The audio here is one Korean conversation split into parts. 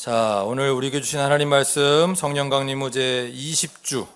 자, 오늘 우리에게 주신 하나님 말씀 성령 강림 제 20주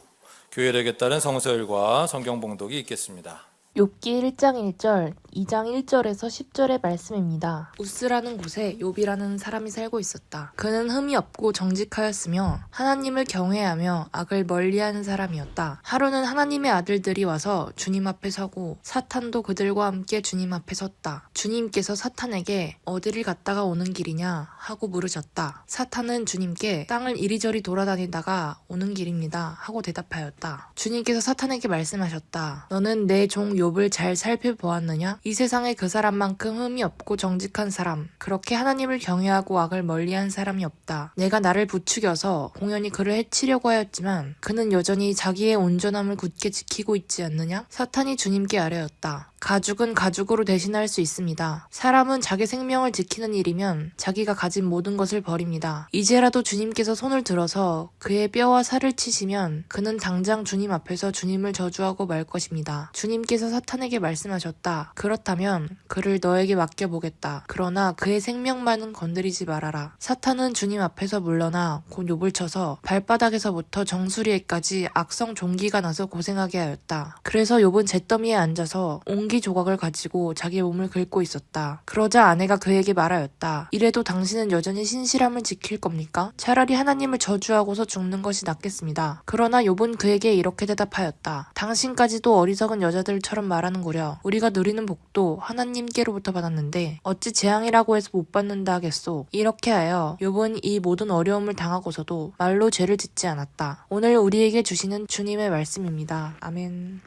교회력에 따른 성서일과 성경 봉독이 있겠습니다. 욥기 1장 1절, 2장 1절에서 10절의 말씀입니다. 우스라는 곳에 욥이라는 사람이 살고 있었다. 그는 흠이 없고 정직하였으며 하나님을 경외하며 악을 멀리하는 사람이었다. 하루는 하나님의 아들들이 와서 주님 앞에 서고 사탄도 그들과 함께 주님 앞에 섰다. 주님께서 사탄에게 어디를 갔다가 오는 길이냐 하고 물으셨다. 사탄은 주님께 땅을 이리저리 돌아다니다가 오는 길입니다 하고 대답하였다. 주님께서 사탄에게 말씀하셨다. 너는 내 종 욥을 잘 살펴보았느냐? 이 세상에 그 사람만큼 흠이 없고 정직한 사람, 그렇게 하나님을 경외하고 악을 멀리한 사람이 없다. 내가 나를 부추겨서 공연히 그를 해치려고 하였지만 그는 여전히 자기의 온전함을 굳게 지키고 있지 않느냐? 사탄이 주님께 아뢰었다. 가죽은 가죽으로 대신할 수 있습니다. 사람은 자기 생명을 지키는 일이면 자기가 가진 모든 것을 버립니다. 이제라도 주님께서 손을 들어서 그의 뼈와 살을 치시면 그는 당장 주님 앞에서 주님을 저주하고 말 것입니다. 주님께서 사탄에게 말씀하셨다. 그렇다면 그를 너에게 맡겨보겠다. 그러나 그의 생명만은 건드리지 말아라. 사탄은 주님 앞에서 물러나 곧 욥을 쳐서 발바닥에서부터 정수리에까지 악성 종기가 나서 고생하게 하였다. 그래서 욥은 잿더미에 앉아서 옹기 조각을 가지고 자기 몸을 긁고 있었다. 그러자 아내가 그에게 말하였다. 이래도 당신은 여전히 신실함을 지킬 겁니까? 차라리 하나님을 저주하고서 죽는 것이 낫겠습니다. 그러나 욥은 그에게 이렇게 대답하였다. 당신까지도 어리석은 여자들처럼 말하는구려. 우리가 누리는 복도 하나님께로부터 받았는데 어찌 재앙이라고 해서 못 받는다 하겠소. 이렇게 하여 욥은 이 모든 어려움을 당하고서도 말로 죄를 짓지 않았다. 오늘 우리에게 주시는 주님의 말씀입니다. 아멘.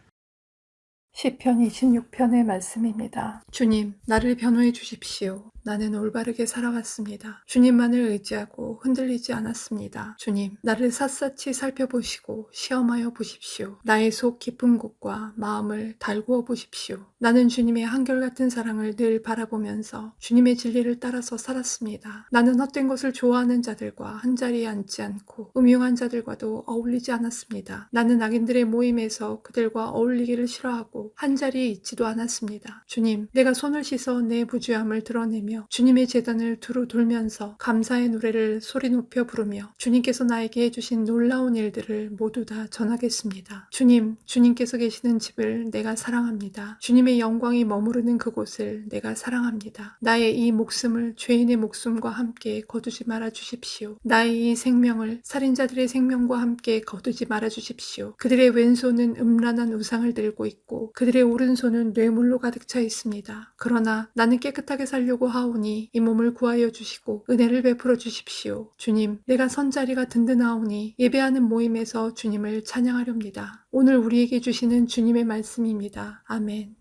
시편 26편의 말씀입니다. 주님, 나를 변호해 주십시오. 나는 올바르게 살아왔습니다. 주님만을 의지하고 흔들리지 않았습니다. 주님, 나를 샅샅이 살펴보시고 시험하여 보십시오. 나의 속 깊은 곳과 마음을 달구어 보십시오. 나는 주님의 한결같은 사랑을 늘 바라보면서 주님의 진리를 따라서 살았습니다. 나는 헛된 것을 좋아하는 자들과 한자리에 앉지 않고 음흉한 자들과도 어울리지 않았습니다. 나는 악인들의 모임에서 그들과 어울리기를 싫어하고 한자리에 있지도 않았습니다. 주님, 내가 손을 씻어 내 부주함을 드러내며 주님의 제단을 두루 돌면서 감사의 노래를 소리 높여 부르며 주님께서 나에게 해주신 놀라운 일들을 모두 다 전하겠습니다. 주님, 주님께서 계시는 집을 내가 사랑합니다. 주님의 영광이 머무르는 그곳을 내가 사랑합니다. 나의 이 목숨을 죄인의 목숨과 함께 거두지 말아 주십시오. 나의 이 생명을 살인자들의 생명과 함께 거두지 말아 주십시오. 그들의 왼손은 음란한 우상을 들고 있고 그들의 오른손은 뇌물로 가득 차 있습니다. 그러나 나는 깨끗하게 살려고 하오니 이 몸을 구하여 주시고 은혜를 베풀어 주십시오. 주님, 내가 선자리가 든든하오니 예배하는 모임에서 주님을 찬양하렵니다. 오늘 우리에게 주시는 주님의 말씀입니다. 아멘.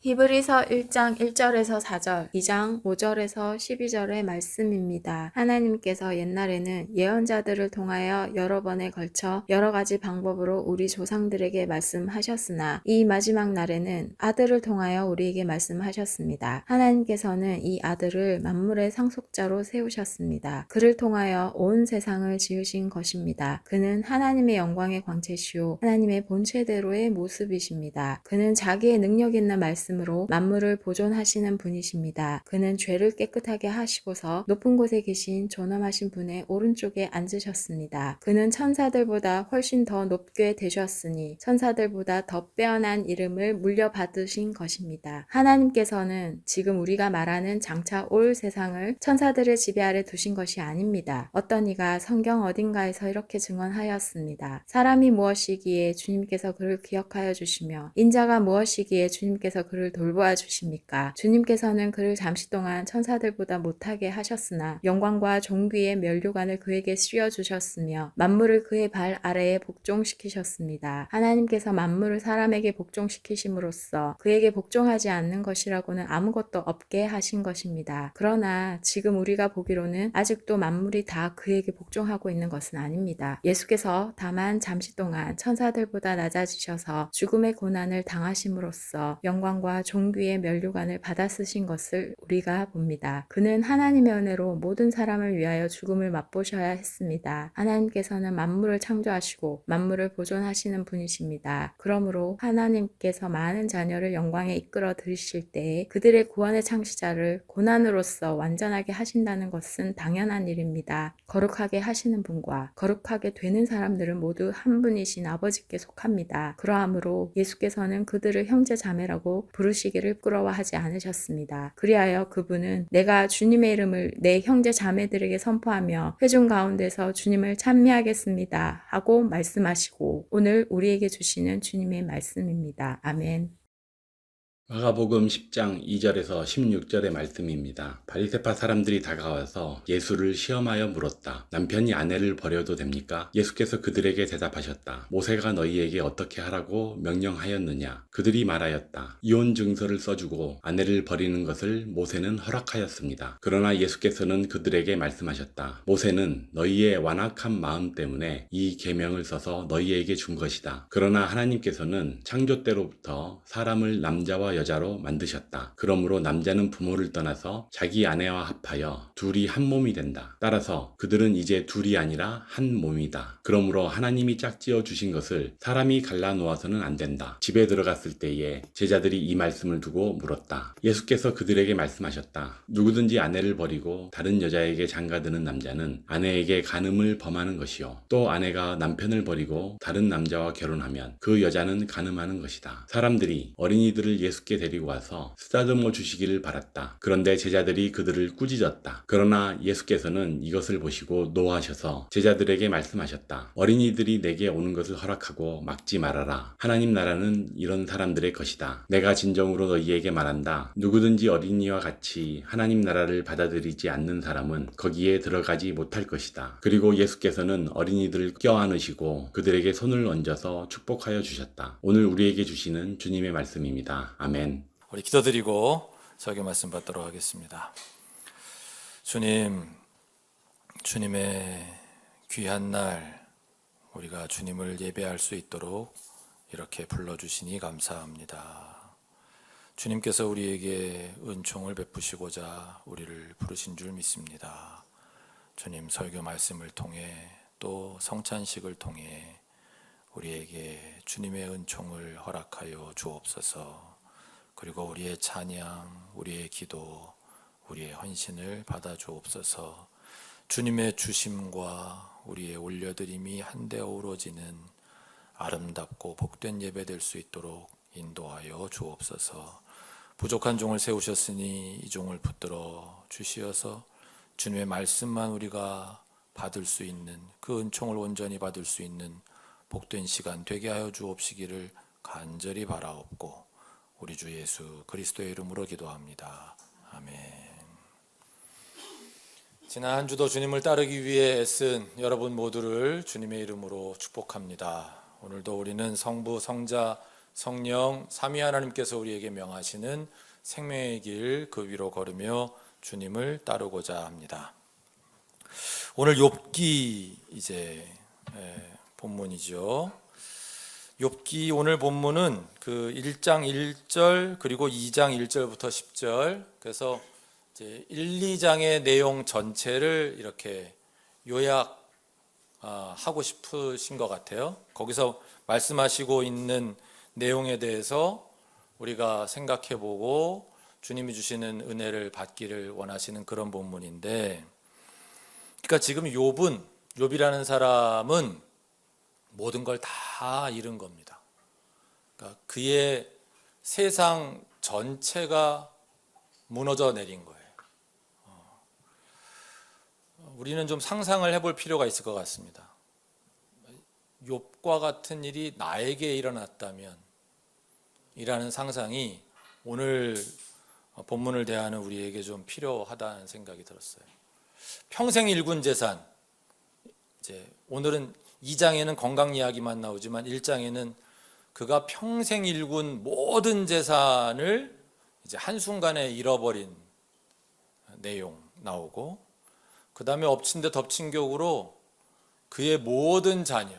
히브리서 1장 1절에서 4절, 2장 5절에서 12절의 말씀입니다. 하나님께서 옛날에는 예언자들을 통하여 여러 번에 걸쳐 여러 가지 방법으로 우리 조상들에게 말씀하셨으나 이 마지막 날에는 아들을 통하여 우리에게 말씀하셨습니다. 하나님께서는 이 아들을 만물의 상속자로 세우셨습니다. 그를 통하여 온 세상을 지으신 것입니다. 그는 하나님의 영광의 광채시오 하나님의 본체대로의 모습이십니다. 그는 자기의 능력 있는 말씀으로 만물을 보존하시는 분이십니다. 그는 죄를 깨끗하게 하시고서 높은 곳에 계신 존엄하신 분의 오른쪽에 앉으셨습니다. 그는 천사들보다 훨씬 더 높게 되셨으니 천사들보다 더 빼어난 이름을 물려받으신 것입니다. 하나님께서는 지금 우리가 말하는 장차 올 세상을 천사들의 지배 아래 두신 것이 아닙니다. 어떤 이가 성경 어딘가에서 이렇게 증언하였습니다. 사람이 무엇이기에 주님께서 그를 기억하여 주시며 인자가 무엇이기에 주님께서 그를 돌보아 주십니까? 주님께서는 그를 잠시 동안 천사들보다 못하게 하셨으나 영광과 존귀의 면류관을 그에게 씌워주셨으며 만물을 그의 발 아래에 복종시키셨습니다. 하나님께서 만물을 사람에게 복종시키심으로써 그에게 복종하지 않는 것이라고는 아무것도 없게 하신 것입니다. 그러나 지금 우리가 보기로는 아직도 만물이 다 그에게 복종하고 있는 것은 아닙니다. 예수께서 다만 잠시 동안 천사들보다 낮아지셔서 죽음의 고난을 당하심으로써 영광과 영광과 존귀의 면류관을 받아 쓰신 것을 우리가 봅니다. 그는 하나님의 은혜로 모든 사람을 위하여 죽음을 맛보셔야 했습니다. 하나님께서는 만물을 창조하시고 만물을 보존하시는 분이십니다. 그러므로 하나님께서 많은 자녀를 영광에 이끌어 들이실 때에 그들의 구원의 창시자를 고난으로써 완전하게 하신다는 것은 당연한 일입니다. 거룩하게 하시는 분과 거룩하게 되는 사람들은 모두 한 분이신 아버지께 속합니다. 그러하므로 예수께서는 그들을 형제 자매라고 부르시기를 부끄러워하지 않으셨습니다. 그리하여 그분은 내가 주님의 이름을 내 형제 자매들에게 선포하며 회중 가운데서 주님을 찬미하겠습니다 하고 말씀하시고 오늘 우리에게 주시는 주님의 말씀입니다. 아멘. 마가복음 10장 2절에서 16절의 말씀입니다. 바리새파 사람들이 다가와서 예수를 시험하여 물었다. 남편이 아내를 버려도 됩니까? 예수께서 그들에게 대답하셨다. 모세가 너희에게 어떻게 하라고 명령하였느냐? 그들이 말하였다. 이혼 증서를 써주고 아내를 버리는 것을 모세는 허락하였습니다. 그러나 예수께서는 그들에게 말씀하셨다. 모세는 너희의 완악한 마음 때문에 이 계명을 써서 너희에게 준 것이다. 그러나 하나님께서는 창조 때로부터 사람을 남자와 여자로 만드셨다. 그러므로 남자는 부모를 떠나서 자기 아내와 합하여 둘이 한 몸이 된다. 따라서 그들은 이제 둘이 아니라 한 몸이다. 그러므로 하나님이 짝지어 주신 것을 사람이 갈라놓아서는 안 된다. 집에 들어갔을 때에 제자들이 이 말씀을 두고 물었다. 예수께서 그들에게 말씀하셨다. 누구든지 아내를 버리고 다른 여자에게 장가드는 남자는 아내에게 간음을 범하는 것이요. 또 아내가 남편을 버리고 다른 남자와 결혼하면 그 여자는 간음하는 것이다. 사람들이 어린이들을 예수께 데리고 와서 쓰다듬어 주시기를 바랐다. 그런데 제자들이 그들을 꾸짖었다. 그러나 예수께서는 이것을 보시고 노하셔서 제자들에게 말씀하셨다. 어린이들이 내게 오는 것을 허락하고 막지 말아라. 하나님 나라는 이런 사람들의 것이다. 내가 진정으로 너희에게 말한다. 누구든지 어린이와 같이 하나님 나라를 받아들이지 않는 사람은 거기에 들어가지 못할 것이다. 그리고 예수께서는 어린이들을 껴안으시고 그들에게 손을 얹어서 축복하여 주셨다. 오늘 우리에게 주시는 주님의 말씀입니다. 아멘. 우리 기도드리고 설교 말씀 받도록 하겠습니다. 주님, 주님의 귀한 날 우리가 주님을 예배할 수 있도록 이렇게 불러주시니 감사합니다. 주님께서 우리에게 은총을 베푸시고자 우리를 부르신 줄 믿습니다. 주님, 설교 말씀을 통해 또 성찬식을 통해 우리에게 주님의 은총을 허락하여 주옵소서. 그리고 우리의 찬양, 우리의 기도, 우리의 헌신을 받아 주옵소서. 주님의 주심과 우리의 올려드림이 한데 어우러지는 아름답고 복된 예배 될 수 있도록 인도하여 주옵소서. 부족한 종을 세우셨으니 이 종을 붙들어 주시어서 주님의 말씀만 우리가 받을 수 있는 그 은총을 온전히 받을 수 있는 복된 시간 되게 하여 주옵시기를 간절히 바라옵고 우리 주 예수 그리스도의 이름으로 기도합니다. 아멘. 지난 한 주도 주님을 따르기 위해 애쓴 여러분 모두를 주님의 이름으로 축복합니다. 오늘도 우리는 성부, 성자, 성령, 삼위 하나님께서 우리에게 명하시는 생명의 길 그 위로 걸으며 주님을 따르고자 합니다. 오늘 욥기 이제 본문이죠. 욥기 오늘 본문은 그 1장 1절 그리고 2장 1절부터 10절 그래서 이제 1, 2장의 내용 전체를 이렇게 요약하고 싶으신 것 같아요. 거기서 말씀하시고 있는 내용에 대해서 우리가 생각해보고 주님이 주시는 은혜를 받기를 원하시는 그런 본문인데, 그러니까 지금 욥이라는 사람은 모든 걸 다 잃은 겁니다. 그러니까 그의 세상 전체가 무너져 내린 거예요. 우리는 좀 상상을 해볼 필요가 있을 것 같습니다. 욥과 같은 일이 나에게 일어났다면 이라는 상상이 오늘 본문을 대하는 우리에게 좀 필요하다는 생각이 들었어요. 평생 일군 재산, 이제 오늘은 2장에는 건강 이야기만 나오지만 1장에는 그가 평생 일군 모든 재산을 이제 한순간에 잃어버린 내용 나오고, 그 다음에 엎친 데 덮친 격으로 그의 모든 자녀,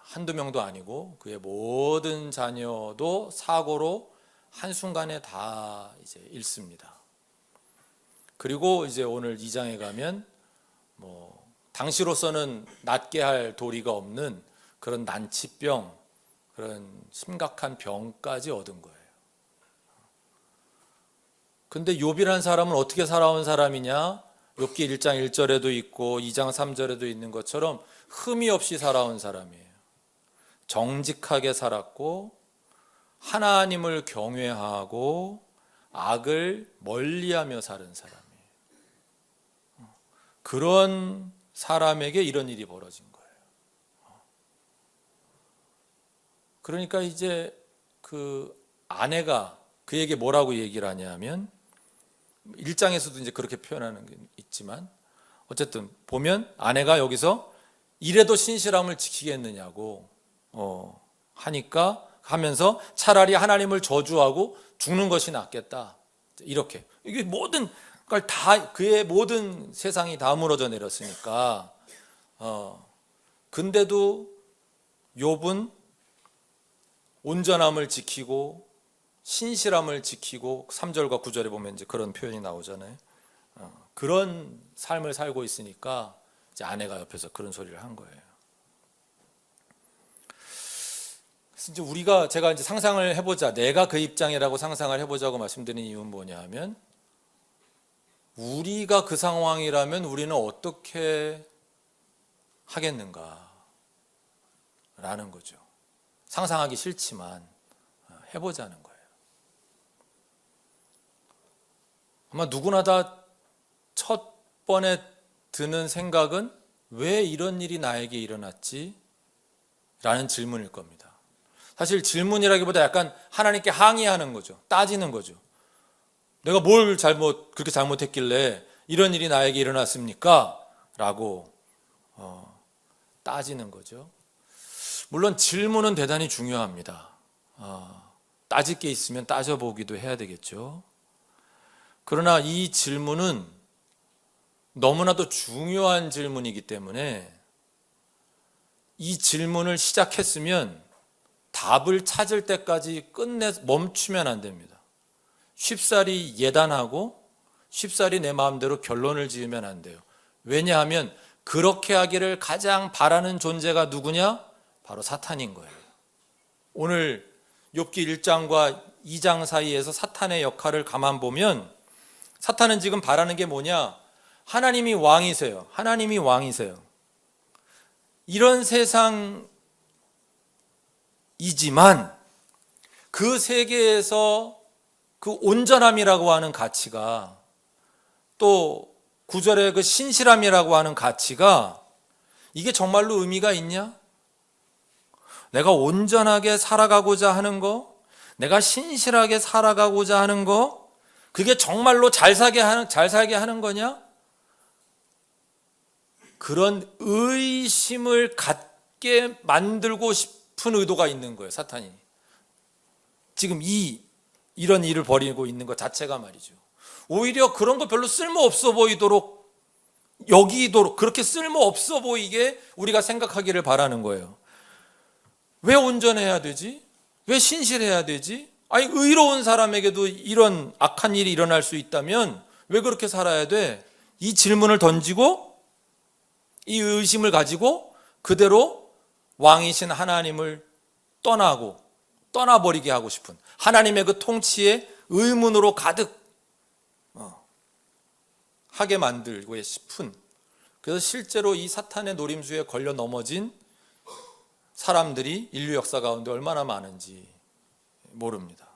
한두 명도 아니고 그의 모든 자녀도 사고로 한순간에 다 이제 잃습니다. 그리고 이제 오늘 2장에 가면 당시로서는 낫게 할 도리가 없는 그런 난치병, 그런 심각한 병까지 얻은 거예요. 근데 욥이라는 사람은 어떻게 살아온 사람이냐? 욥기 1장 1절에도 있고 2장 3절에도 있는 것처럼 흠이 없이 살아온 사람이에요. 정직하게 살았고 하나님을 경외하고 악을 멀리하며 사는 사람이에요. 그런 사람에게 이런 일이 벌어진 거예요. 그러니까 이제 그 아내가 그에게 뭐라고 얘기를 하냐면 1장에서도 이제 그렇게 표현하는 게 있지만 어쨌든 보면 아내가 여기서 이래도 신실함을 지키겠느냐고 하니까 하면서 차라리 하나님을 저주하고 죽는 것이 낫겠다. 이렇게 이게 모든 걸 다 그의 모든 세상이 다 무너져 내렸으니까 근데도 욥은 온전함을 지키고 신실함을 지키고 3절과 9절에 보면 이제 그런 표현이 나오잖아요. 그런 삶을 살고 있으니까 이제 아내가 옆에서 그런 소리를 한 거예요. 그래서 이제 제가 이제 상상을 해보자, 내가 그 입장이라고 상상을 해보자고 말씀드리는 이유는 뭐냐면 우리가 그 상황이라면 우리는 어떻게 하겠는가 라는 거죠. 상상하기 싫지만 해보자는 거예요. 아마 누구나 다 첫 번에 드는 생각은 왜 이런 일이 나에게 일어났지? 라는 질문일 겁니다. 사실 질문이라기보다 약간 하나님께 항의하는 거죠. 따지는 거죠. 내가 뭘 그렇게 잘못했길래 이런 일이 나에게 일어났습니까? 라고 따지는 거죠. 물론 질문은 대단히 중요합니다. 따질 게 있으면 따져보기도 해야 되겠죠. 그러나 이 질문은 너무나도 중요한 질문이기 때문에 이 질문을 시작했으면 답을 찾을 때까지 멈추면 안 됩니다. 쉽사리 예단하고 쉽사리 내 마음대로 결론을 지으면 안 돼요. 왜냐하면 그렇게 하기를 가장 바라는 존재가 누구냐? 바로 사탄인 거예요. 오늘 욥기 1장과 2장 사이에서 사탄의 역할을 가만 보면 사탄은 지금 바라는 게 뭐냐? 하나님이 왕이세요. 하나님이 왕이세요. 이런 세상이지만 그 세계에서 그 온전함이라고 하는 가치가 또 9절의 그 신실함이라고 하는 가치가 이게 정말로 의미가 있냐? 내가 온전하게 살아가고자 하는 거, 내가 신실하게 살아가고자 하는 거, 그게 정말로 잘 살게 하는 거냐? 그런 의심을 갖게 만들고 싶은 의도가 있는 거예요, 사탄이. 지금 이런 일을 벌이고 있는 것 자체가 말이죠. 오히려 그런 거 별로 쓸모없어 보이도록 여기도록 그렇게 쓸모없어 보이게 우리가 생각하기를 바라는 거예요. 왜 온전해야 되지? 왜 신실해야 되지? 아니 의로운 사람에게도 이런 악한 일이 일어날 수 있다면 왜 그렇게 살아야 돼? 이 질문을 던지고 이 의심을 가지고 그대로 왕이신 하나님을 떠나버리게 하고 싶은 하나님의 그 통치에 의문으로 가득 하게 만들고 싶은, 그래서 실제로 이 사탄의 노림수에 걸려 넘어진 사람들이 인류 역사 가운데 얼마나 많은지 모릅니다.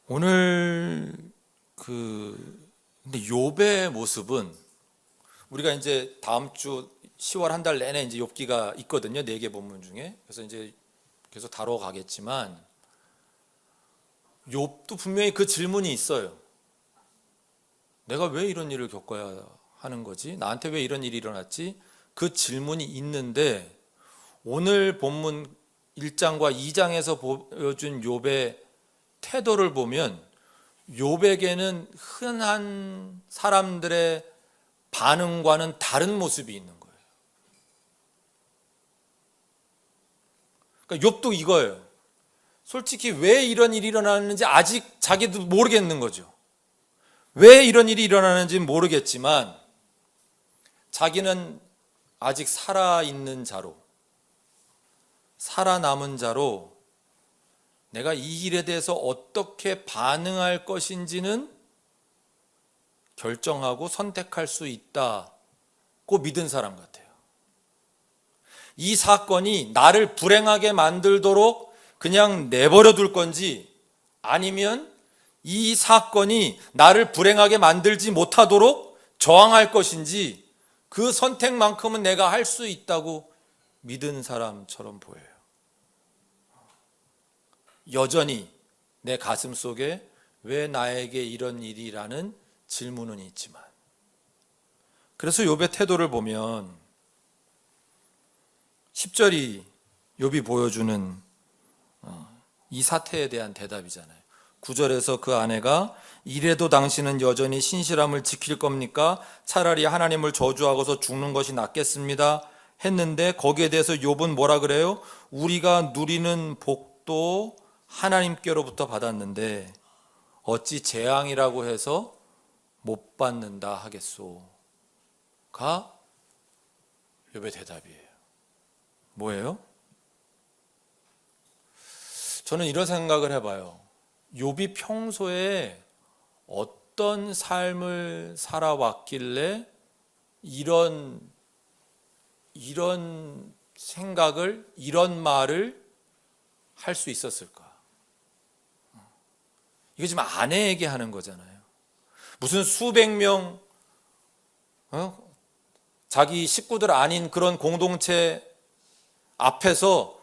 오늘 근데 욥의 모습은 우리가 이제 다음 주 10월 한 달 내내 이제 욥기가 있거든요. 4개 본문 중에. 그래서 이제 계속 다뤄가겠지만 욥도 분명히 그 질문이 있어요. 내가 왜 이런 일을 겪어야 하는 거지? 나한테 왜 이런 일이 일어났지? 그 질문이 있는데 오늘 본문 1장과 2장에서 보여준 욥의 태도를 보면 욥에게는 흔한 사람들의 반응과는 다른 모습이 있는 거예요. 그러니까 욥도 이거예요. 솔직히 왜 이런 일이 일어나는지 아직 자기도 모르겠는 거죠. 왜 이런 일이 일어나는지 모르겠지만 자기는 아직 살아있는 자로, 살아남은 자로 내가 이 일에 대해서 어떻게 반응할 것인지는 결정하고 선택할 수 있다고 믿은 사람 같아요. 이 사건이 나를 불행하게 만들도록 그냥 내버려 둘 건지, 아니면 이 사건이 나를 불행하게 만들지 못하도록 저항할 것인지, 그 선택만큼은 내가 할 수 있다고 믿은 사람처럼 보여요. 여전히 내 가슴 속에 왜 나에게 이런 일이라는 질문은 있지만, 그래서 욥의 태도를 보면 10절이 욥이 보여주는 이 사태에 대한 대답이잖아요. 9절에서 그 아내가 이래도 당신은 여전히 신실함을 지킬 겁니까? 차라리 하나님을 저주하고서 죽는 것이 낫겠습니다 했는데, 거기에 대해서 욥은 뭐라 그래요? 우리가 누리는 복도 하나님께로부터 받았는데 어찌 재앙이라고 해서 못 받는다 하겠소가 욥의 대답이에요. 뭐예요? 저는 이런 생각을 해봐요. 욥이 평소에 어떤 삶을 살아왔길래 이런 생각을, 이런 말을 할 수 있었을까? 이거 지금 아내에게 하는 거잖아요. 무슨 수백 명 자기 식구들 아닌 그런 공동체 앞에서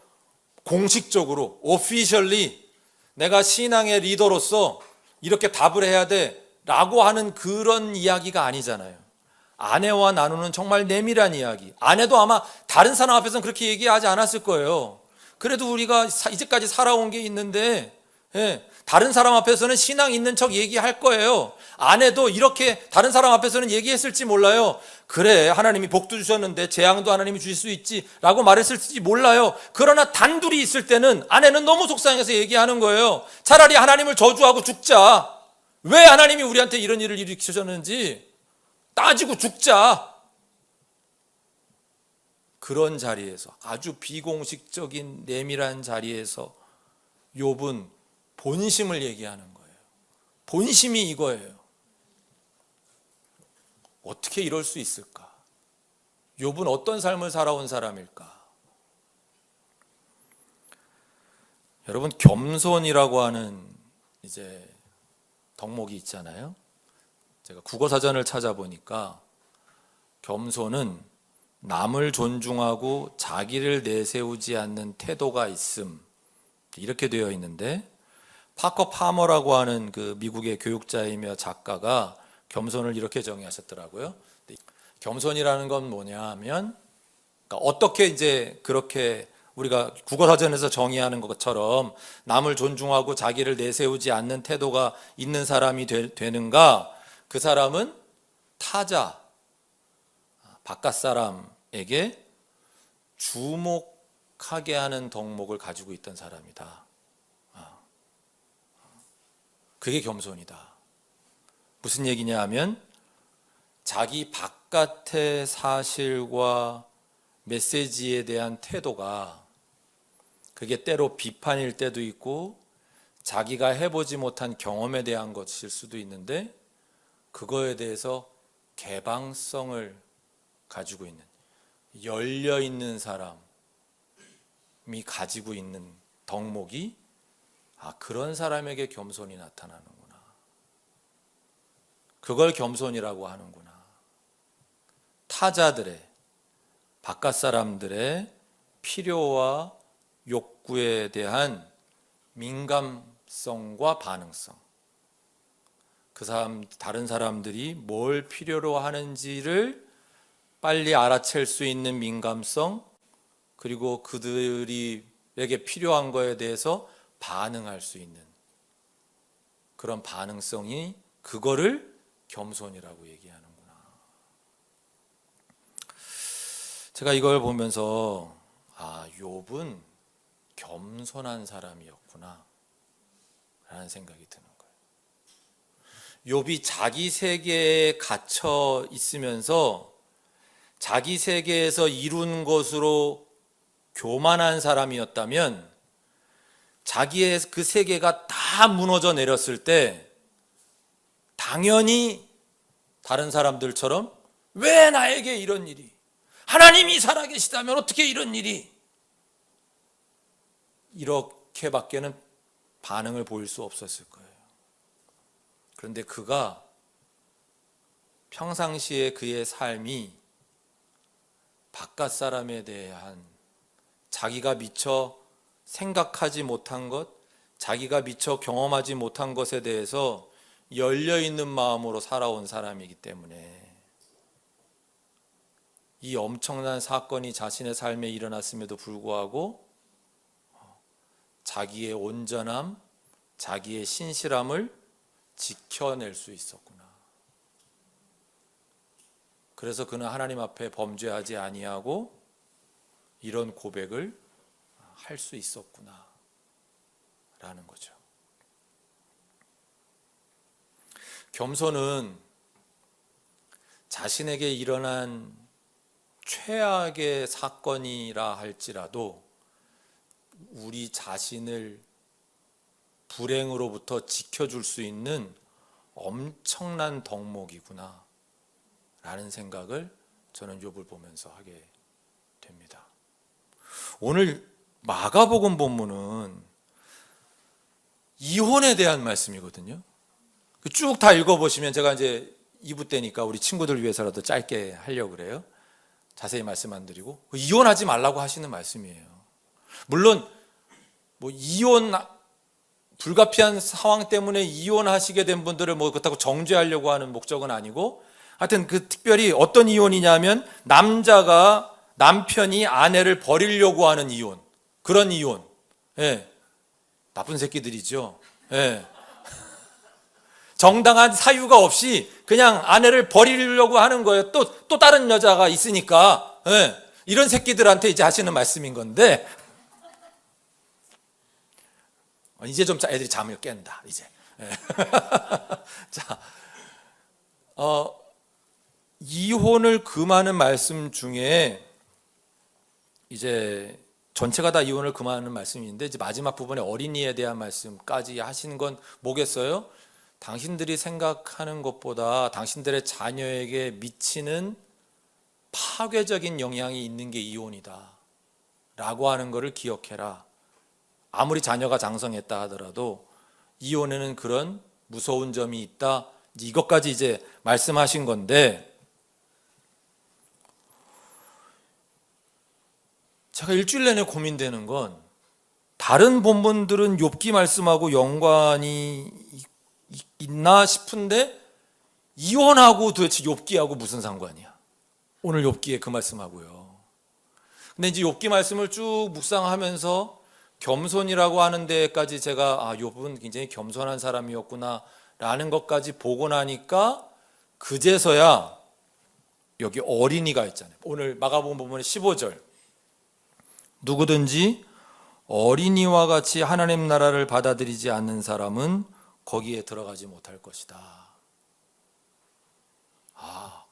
공식적으로 officially 내가 신앙의 리더로서 이렇게 답을 해야 돼 라고 하는 그런 이야기가 아니잖아요. 아내와 나누는 정말 내밀한 이야기. 아내도 아마 다른 사람 앞에서는 그렇게 얘기하지 않았을 거예요. 그래도 우리가 이제까지 살아온 게 있는데, 다른 사람 앞에서는 신앙 있는 척 얘기할 거예요. 아내도 이렇게 다른 사람 앞에서는 얘기했을지 몰라요. 그래, 하나님이 복도 주셨는데 재앙도 하나님이 주실 수 있지 라고 말했을지 몰라요. 그러나 단둘이 있을 때는 아내는 너무 속상해서 얘기하는 거예요. 차라리 하나님을 저주하고 죽자. 왜 하나님이 우리한테 이런 일을 일으키셨는지 따지고 죽자. 그런 자리에서, 아주 비공식적인 내밀한 자리에서 욥은 본심을 얘기하는 거예요. 본심이 이거예요. 어떻게 이럴 수 있을까? 욥은 어떤 삶을 살아온 사람일까? 여러분, 겸손이라고 하는 이제 덕목이 있잖아요. 제가 국어사전을 찾아보니까 겸손은 남을 존중하고 자기를 내세우지 않는 태도가 있음, 이렇게 되어 있는데, 파커 파머라고 하는 그 미국의 교육자이며 작가가 겸손을 이렇게 정의하셨더라고요. 겸손이라는 건 뭐냐 하면, 그러니까 어떻게 이제 그렇게 우리가 국어사전에서 정의하는 것처럼 남을 존중하고 자기를 내세우지 않는 태도가 있는 사람이 되는가? 그 사람은 타자, 바깥 사람에게 주목하게 하는 덕목을 가지고 있던 사람이다. 그게 겸손이다. 무슨 얘기냐 하면, 자기 바깥의 사실과 메시지에 대한 태도가, 그게 때로 비판일 때도 있고 자기가 해보지 못한 경험에 대한 것일 수도 있는데, 그거에 대해서 개방성을 가지고 있는, 열려있는 사람이 가지고 있는 덕목이, 그런 사람에게 겸손이 나타나는구나. 그걸 겸손이라고 하는구나. 타자들의, 바깥 사람들의 필요와 욕구에 대한 민감성과 반응성. 그 사람, 다른 사람들이 뭘 필요로 하는지를 빨리 알아챌 수 있는 민감성, 그리고 그들에게 필요한 거에 대해서 반응할 수 있는 그런 반응성이, 그거를 겸손이라고 얘기하는구나. 제가 이걸 보면서 욥은 겸손한 사람이었구나 라는 생각이 드는 거예요. 욥이 자기 세계에 갇혀 있으면서 자기 세계에서 이룬 것으로 교만한 사람이었다면 자기의 그 세계가 다 무너져 내렸을 때 당연히 다른 사람들처럼 왜 나에게 이런 일이, 하나님이 살아계시다면 어떻게 이런 일이, 이렇게밖에는 반응을 보일 수 없었을 거예요. 그런데 그가 평상시에 그의 삶이 바깥 사람에 대한 자기가 미처 생각하지 못한 것, 자기가 미처 경험하지 못한 것에 대해서 열려있는 마음으로 살아온 사람이기 때문에 이 엄청난 사건이 자신의 삶에 일어났음에도 불구하고 자기의 온전함, 자기의 신실함을 지켜낼 수 있었구나. 그래서 그는 하나님 앞에 범죄하지 아니하고 이런 고백을 할 수 있었구나 라는 거죠. 겸손은 자신에게 일어난 최악의 사건이라 할지라도 우리 자신을 불행으로부터 지켜줄 수 있는 엄청난 덕목이구나 라는 생각을 저는 욥을 보면서 하게 됩니다. 오늘 마가복음 본문은 이혼에 대한 말씀이거든요. 쭉 다 읽어보시면, 제가 이제 2부 때니까 우리 친구들 위해서라도 짧게 하려고 그래요. 자세히 말씀 안 드리고 이혼하지 말라고 하시는 말씀이에요. 물론 이혼 불가피한 상황 때문에 이혼하시게 된 분들을 그렇다고 정죄하려고 하는 목적은 아니고, 하여튼 그 특별히 어떤 이혼이냐면 남편이 아내를 버리려고 하는 이혼, 그런 이혼. 예. 나쁜 새끼들이죠. 예. 정당한 사유가 없이 그냥 아내를 버리려고 하는 거예요. 또 다른 여자가 있으니까. 예. 이런 새끼들한테 이제 하시는 말씀인 건데, 이제 좀 애들이 잠을 깬다, 이제. 예. 자, 이혼을 금하는 말씀 중에 이제 전체가 다 이혼을 금하는 말씀인데, 이제 마지막 부분에 어린이에 대한 말씀까지 하신 건 뭐겠어요? 당신들이 생각하는 것보다 당신들의 자녀에게 미치는 파괴적인 영향이 있는 게 이혼이다 라고 하는 것을 기억해라. 아무리 자녀가 장성했다 하더라도 이혼에는 그런 무서운 점이 있다, 이것까지 이제 말씀하신 건데, 제가 일주일 내내 고민되는 건, 다른 본문들은 욥기 말씀하고 연관이 있나 싶은데 이혼하고 도대체 욥기하고 무슨 상관이야? 오늘 욥기에 그 말씀하고요. 근데 이제 욥기 말씀을 쭉 묵상하면서 겸손이라고 하는 데까지 제가 욥은 굉장히 겸손한 사람이었구나 라는 것까지 보고 나니까 그제서야 여기 어린이가 있잖아요. 오늘 마가복음 본문의 15절, 누구든지 어린이와 같이 하나님 나라를 받아들이지 않는 사람은 거기에 들어가지 못할 것이다.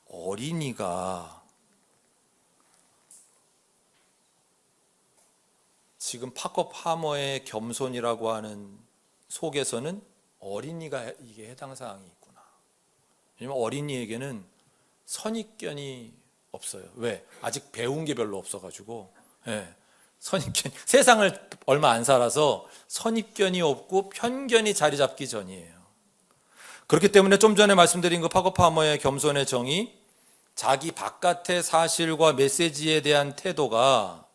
어린이가 지금 파커 파머의 겸손이라고 하는 속에서는 어린이가 이게 해당 사항이 있구나. 왜냐면 어린이에게는 선입견이 없어요. 왜? 아직 배운 게 별로 없어가지고. 예. 선입견, 세상을 얼마 안 살아서 선입견이 없고 편견이 자리 잡기 전이에요. 그렇기 때문에 좀 전에 말씀드린 그 파커 파머의 겸손의 정의, 자기 바깥의 사실과 메시지에 대한 태도가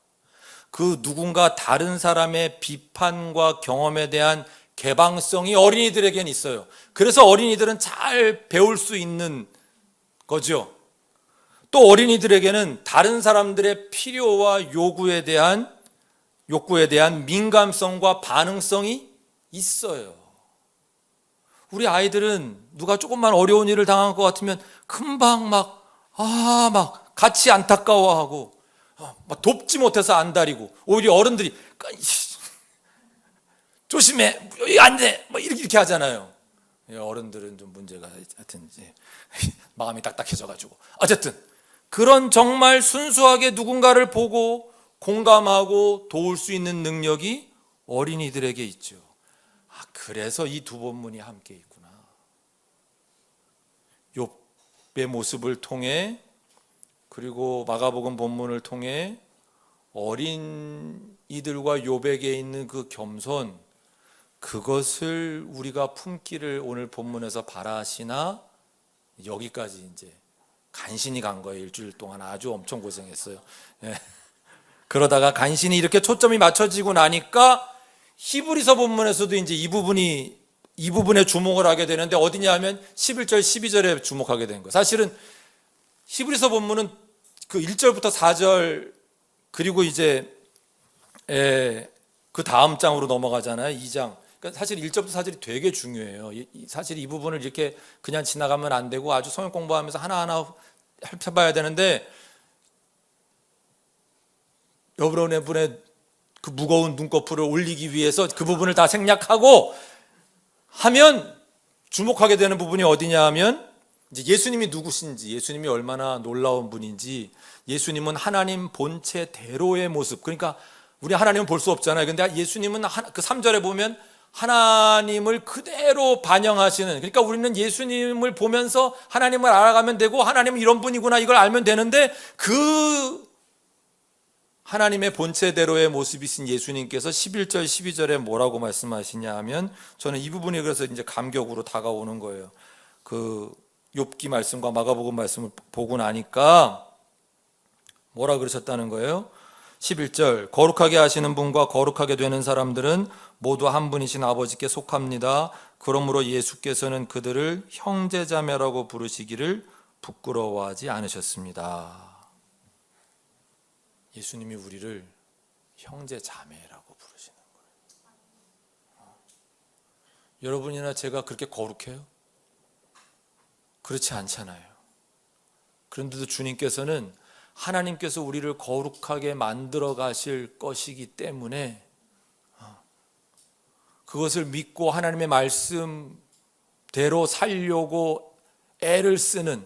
그 누군가 다른 사람의 비판과 경험에 대한 개방성이 어린이들에겐 있어요. 그래서 어린이들은 잘 배울 수 있는 거죠. 또 어린이들에게는 다른 사람들의 필요와 욕구에 대한 민감성과 반응성이 있어요. 우리 아이들은 누가 조금만 어려운 일을 당한 것 같으면 금방 막 같이 안타까워하고, 막 돕지 못해서 안달이고, 오히려 어른들이 조심해, 여기 안 돼, 뭐 이렇게 하잖아요. 어른들은 좀 문제가 하여튼 이제 마음이 딱딱해져가지고, 어쨌든 그런 정말 순수하게 누군가를 보고 공감하고 도울 수 있는 능력이 어린이들에게 있죠. 그래서 이 두 본문이 함께 있구나. 욥의 모습을 통해, 그리고 마가복음 본문을 통해 어린이들과 욥에게 있는 그 겸손, 그것을 우리가 품기를 오늘 본문에서 바라시나, 여기까지 이제 간신히 간 거예요. 일주일 동안 아주 엄청 고생했어요. 그러다가 간신히 이렇게 초점이 맞춰지고 나니까 히브리서 본문에서도 이제 이 부분에 주목을 하게 되는데, 어디냐 하면 11절 12절에 주목하게 된 거예요. 사실은 히브리서 본문은 그 1절부터 4절, 그리고 이제 그 다음 장으로 넘어가잖아요. 2장. 그러니까 사실 1절부터 4절이 되게 중요해요. 사실 이 부분을 이렇게 그냥 지나가면 안 되고 아주 성경 공부하면서 하나하나 살펴봐야 되는데, 여러분의 그 무거운 눈꺼풀을 올리기 위해서 그 부분을 다 생략하고 하면 주목하게 되는 부분이 어디냐 하면, 이제 예수님이 누구신지, 예수님이 얼마나 놀라운 분인지, 예수님은 하나님 본체대로의 모습, 그러니까 우리 하나님은 볼 수 없잖아요. 근데 예수님은 그 3절에 보면 하나님을 그대로 반영하시는, 그러니까 우리는 예수님을 보면서 하나님을 알아가면 되고, 하나님은 이런 분이구나 이걸 알면 되는데, 그 하나님의 본체대로의 모습이신 예수님께서 11절 12절에 뭐라고 말씀하시냐 하면, 저는 이 부분이 그래서 이제 감격으로 다가오는 거예요. 그 욥기 말씀과 마가복음 말씀을 보고 나니까 뭐라 그러셨다는 거예요? 11절, 거룩하게 하시는 분과 거룩하게 되는 사람들은 모두 한 분이신 아버지께 속합니다. 그러므로 예수께서는 그들을 형제자매라고 부르시기를 부끄러워하지 않으셨습니다. 예수님이 우리를 형제자매라고 부르시는 거예요. 여러분이나 제가 그렇게 거룩해요? 그렇지 않잖아요. 그런데도 주님께서는 하나님께서 우리를 거룩하게 만들어 가실 것이기 때문에 그것을 믿고 하나님의 말씀대로 살려고 애를 쓰는,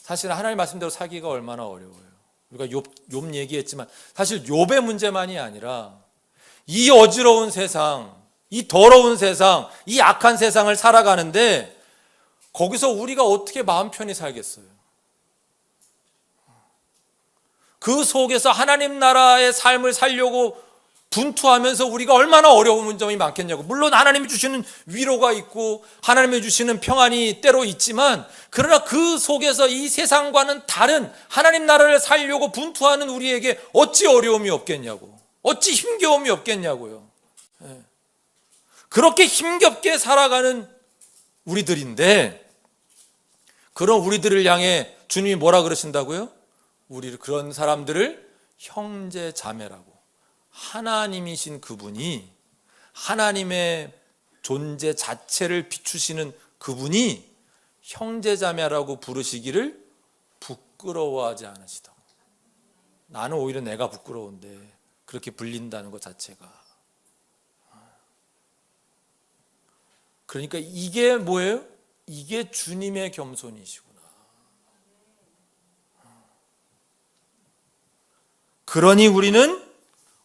사실 하나님 말씀대로 살기가 얼마나 어려워요. 우리가 욥 얘기했지만 사실 욥의 문제만이 아니라 이 어지러운 세상, 이 더러운 세상, 이 악한 세상을 살아가는데 거기서 우리가 어떻게 마음 편히 살겠어요? 그 속에서 하나님 나라의 삶을 살려고 분투하면서 우리가 얼마나 어려운 점이 많겠냐고. 물론 하나님이 주시는 위로가 있고 하나님이 주시는 평안이 때로 있지만, 그러나 그 속에서 이 세상과는 다른 하나님 나라를 살려고 분투하는 우리에게 어찌 어려움이 없겠냐고, 어찌 힘겨움이 없겠냐고요. 그렇게 힘겹게 살아가는 우리들인데, 그런 우리들을 향해 주님이 뭐라 그러신다고요? 우리 그런 사람들을 형제 자매라고. 하나님이신 그분이, 하나님의 존재 자체를 비추시는 그분이 형제자매라고 부르시기를 부끄러워하지 않으시다고. 나는 오히려 내가 부끄러운데 그렇게 불린다는 것 자체가. 그러니까 이게 뭐예요? 이게 주님의 겸손이시구나. 그러니 우리는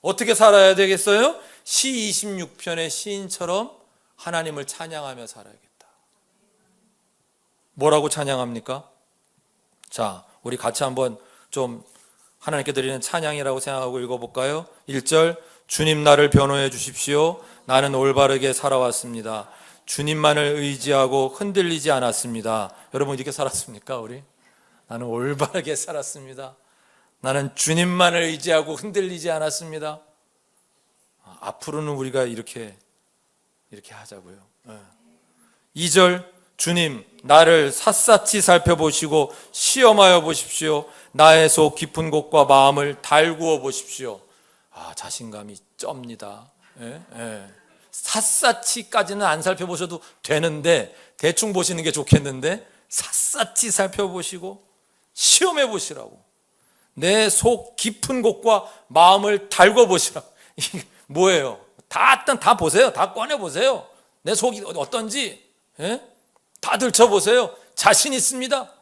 어떻게 살아야 되겠어요? 시 26편의 시인처럼 하나님을 찬양하며 살아야겠다. 뭐라고 찬양합니까? 자, 우리 같이 한번 좀 하나님께 드리는 찬양이라고 생각하고 읽어볼까요? 1절, 주님 나를 변호해 주십시오. 나는 올바르게 살아왔습니다. 주님만을 의지하고 흔들리지 않았습니다. 여러분 이렇게 살았습니까? 우리? 나는 올바르게 살았습니다. 나는 주님만을 의지하고 흔들리지 않았습니다. 앞으로는 우리가 이렇게 하자고요. 2절, 주님 나를 샅샅이 살펴보시고 시험하여 보십시오. 나의 속 깊은 곳과 마음을 달구어 보십시오. 자신감이 쩝니다. 샅샅이까지는 안 살펴보셔도 되는데, 대충 보시는 게 좋겠는데 샅샅이 살펴보시고 시험해 보시라고. 내 속 깊은 곳과 마음을 달궈 보시라. 이게 뭐예요? 다 보세요. 다 꺼내 보세요. 내 속이 어떤지, 예? 다 들춰 보세요. 자신 있습니다.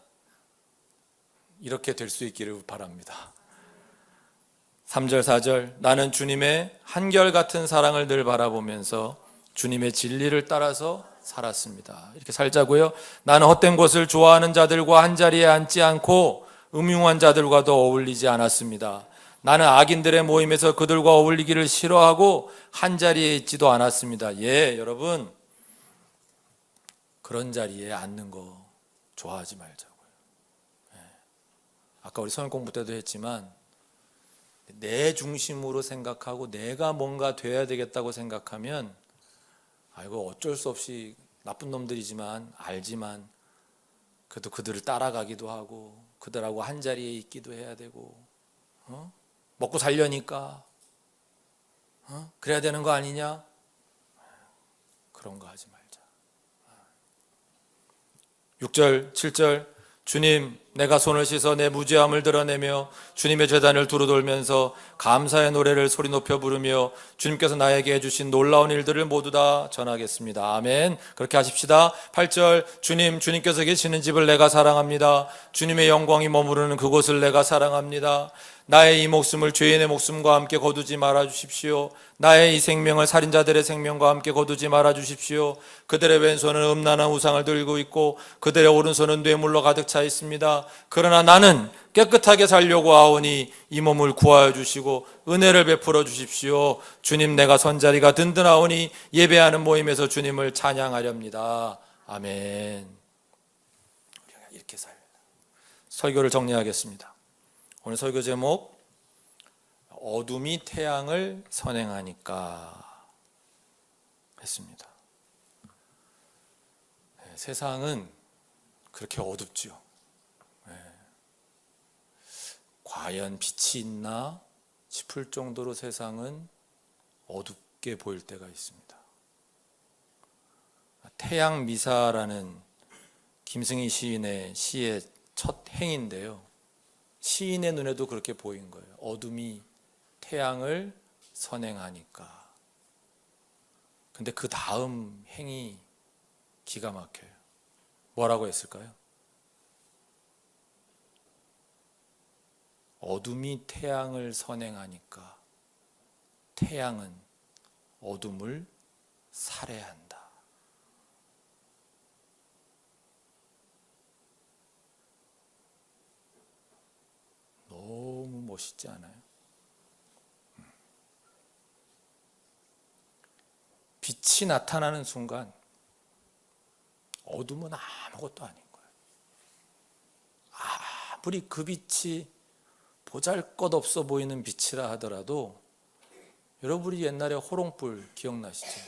이렇게 될 수 있기를 바랍니다. 3절 4절 나는 주님의 한결같은 사랑을 늘 바라보면서 주님의 진리를 따라서 살았습니다. 이렇게 살자고요. 나는 헛된 것을 좋아하는 자들과 한자리에 앉지 않고 음흉한 자들과도 어울리지 않았습니다. 나는 악인들의 모임에서 그들과 어울리기를 싫어하고 한자리에 있지도 않았습니다. 예, 여러분, 그런 자리에 앉는 거 좋아하지 말자고요. 예. 아까 우리 성경 공부 때도 했지만 내 중심으로 생각하고 내가 뭔가 돼야 되겠다고 생각하면 아이고 어쩔 수 없이 나쁜 놈들이지만 알지만 그래도 그들을 따라가기도 하고 그들하고 한자리에 있기도 해야 되고 먹고 살려니까 그래야 되는 거 아니냐? 그런 거 하지 말자. 6절 7절 주님 내가 손을 씻어 내 무죄함을 드러내며 주님의 제단을 두루돌면서 감사의 노래를 소리 높여 부르며 주님께서 나에게 해주신 놀라운 일들을 모두 다 전하겠습니다. 아멘. 그렇게 하십시다. 8절 주님께서 계시는 집을 내가 사랑합니다. 주님의 영광이 머무르는 그곳을 내가 사랑합니다. 나의 이 목숨을 죄인의 목숨과 함께 거두지 말아 주십시오. 나의 이 생명을 살인자들의 생명과 함께 거두지 말아 주십시오. 그들의 왼손은 음란한 우상을 들고 있고 그들의 오른손은 뇌물로 가득 차 있습니다. 그러나 나는 깨끗하게 살려고 하오니 이 몸을 구하여 주시고 은혜를 베풀어 주십시오. 주님 내가 선자리가 든든하오니 예배하는 모임에서 주님을 찬양하렵니다. 아멘. 우리가 이렇게 살다. 설교를 정리하겠습니다. 오늘 설교 제목 어둠이 태양을 선행하니까 했습니다. 세상은 그렇게 어둡지요. 과연 빛이 있나 싶을 정도로 세상은 어둡게 보일 때가 있습니다. 태양 미사라는 김승희 시인의 시의 첫 행인데요. 시인의 눈에도 그렇게 보인 거예요. 어둠이 태양을 선행하니까. 근데 그 다음 행이 기가 막혀요. 뭐라고 했을까요? 어둠이 태양을 선행하니까 태양은 어둠을 살해한다. 너무 멋있지 않아요? 빛이 나타나는 순간 어둠은 아무것도 아닌 거예요. 아무리 그 빛이 보잘것없어 보이는 빛이라 하더라도 여러분이 옛날에 호롱불 기억나시죠?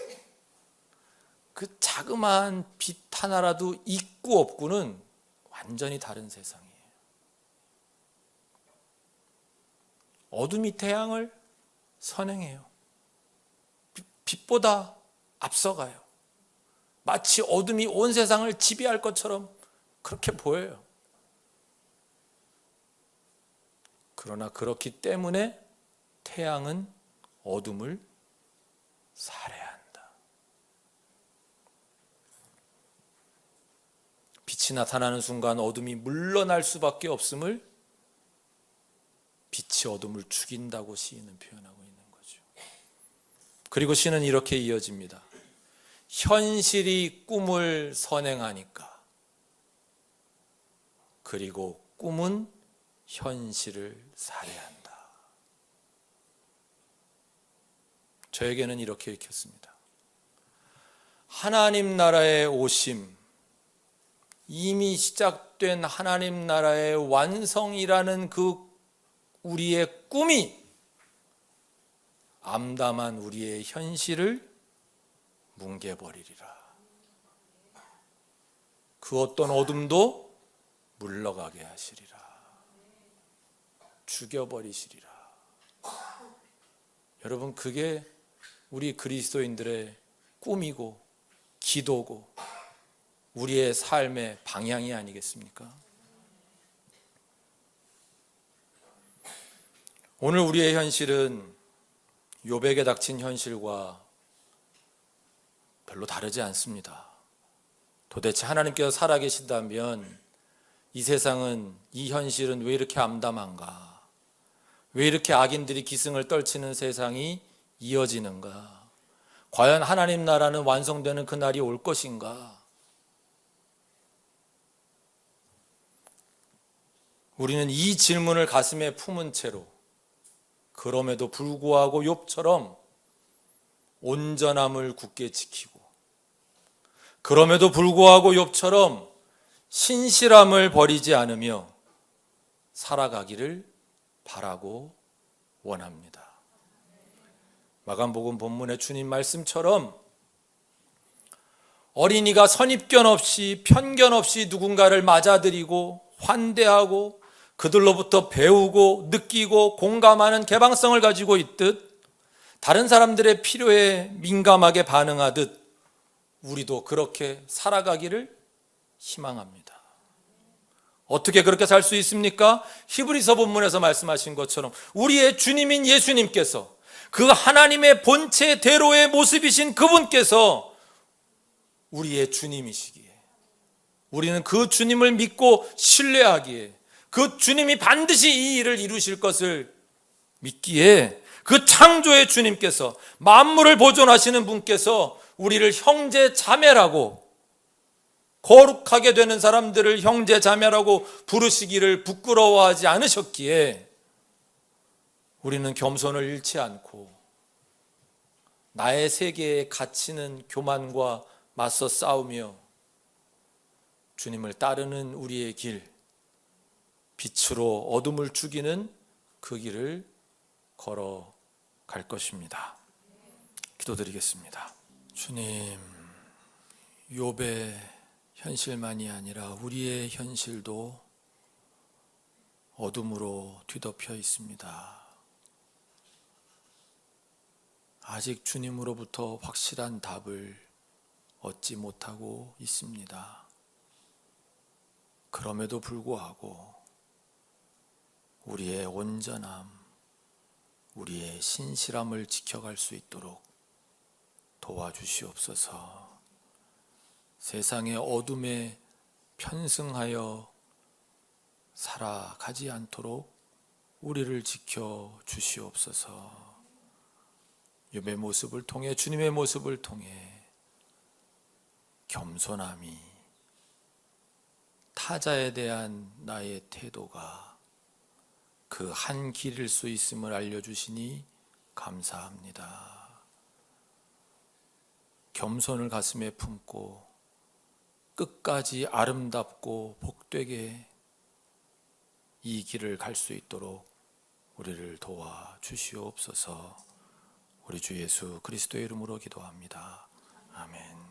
그 자그마한 빛 하나라도 있고 없고는 완전히 다른 세상이에요. 어둠이 태양을 선행해요. 빛보다 앞서가요. 마치 어둠이 온 세상을 지배할 것처럼 그렇게 보여요. 그러나 그렇기 때문에 태양은 어둠을 살해한다. 빛이 나타나는 순간 어둠이 물러날 수밖에 없음을 빛이 어둠을 죽인다고 시인은 표현하고 있는 거죠. 그리고 시는 이렇게 이어집니다. 현실이 꿈을 선행하니까. 그리고 꿈은 현실을 살해한다. 저에게는 이렇게 읽혔습니다. 하나님 나라의 오심, 이미 시작된 하나님 나라의 완성이라는 그 우리의 꿈이 암담한 우리의 현실을 뭉개버리리라. 그 어떤 어둠도 물러가게 하시리라. 죽여버리시리라. 여러분, 그게 우리 그리스도인들의 꿈이고 기도고 우리의 삶의 방향이 아니겠습니까? 오늘 우리의 현실은 욥에게 닥친 현실과 별로 다르지 않습니다. 도대체 하나님께서 살아계신다면 이 세상은, 이 현실은 왜 이렇게 암담한가? 왜 이렇게 악인들이 기승을 떨치는 세상이 이어지는가? 과연 하나님 나라는 완성되는 그날이 올 것인가? 우리는 이 질문을 가슴에 품은 채로 그럼에도 불구하고 욥처럼 온전함을 굳게 지키고, 그럼에도 불구하고 욥처럼 신실함을 버리지 않으며 살아가기를 바라고 원합니다. 마감복음 본문의 주님 말씀처럼 어린이가 선입견 없이 편견 없이 누군가를 맞아들이고 환대하고 그들로부터 배우고 느끼고 공감하는 개방성을 가지고 있듯, 다른 사람들의 필요에 민감하게 반응하듯 우리도 그렇게 살아가기를 희망합니다. 어떻게 그렇게 살 수 있습니까? 히브리서 본문에서 말씀하신 것처럼 우리의 주님인 예수님께서, 그 하나님의 본체대로의 모습이신 그분께서 우리의 주님이시기에, 우리는 그 주님을 믿고 신뢰하기에, 그 주님이 반드시 이 일을 이루실 것을 믿기에, 그 창조의 주님께서, 만물을 보존하시는 분께서 우리를 형제 자매라고, 거룩하게 되는 사람들을 형제 자매라고 부르시기를 부끄러워하지 않으셨기에 우리는 겸손을 잃지 않고 나의 세계에 갇히는 교만과 맞서 싸우며 주님을 따르는 우리의 길, 빛으로 어둠을 죽이는 그 길을 걸어갈 것입니다. 기도드리겠습니다. 주님, 욥의 현실만이 아니라 우리의 현실도 어둠으로 뒤덮여 있습니다. 아직 주님으로부터 확실한 답을 얻지 못하고 있습니다. 그럼에도 불구하고 우리의 온전함, 우리의 신실함을 지켜갈 수 있도록 도와주시옵소서. 세상의 어둠에 편승하여 살아가지 않도록 우리를 지켜 주시옵소서. 욥의 모습을 통해, 주님의 모습을 통해 겸손함이, 타자에 대한 나의 태도가 그 한 길일 수 있음을 알려주시니 감사합니다. 겸손을 가슴에 품고 끝까지 아름답고 복되게 이 길을 갈 수 있도록 우리를 도와주시옵소서. 우리 주 예수 그리스도의 이름으로 기도합니다. 아멘.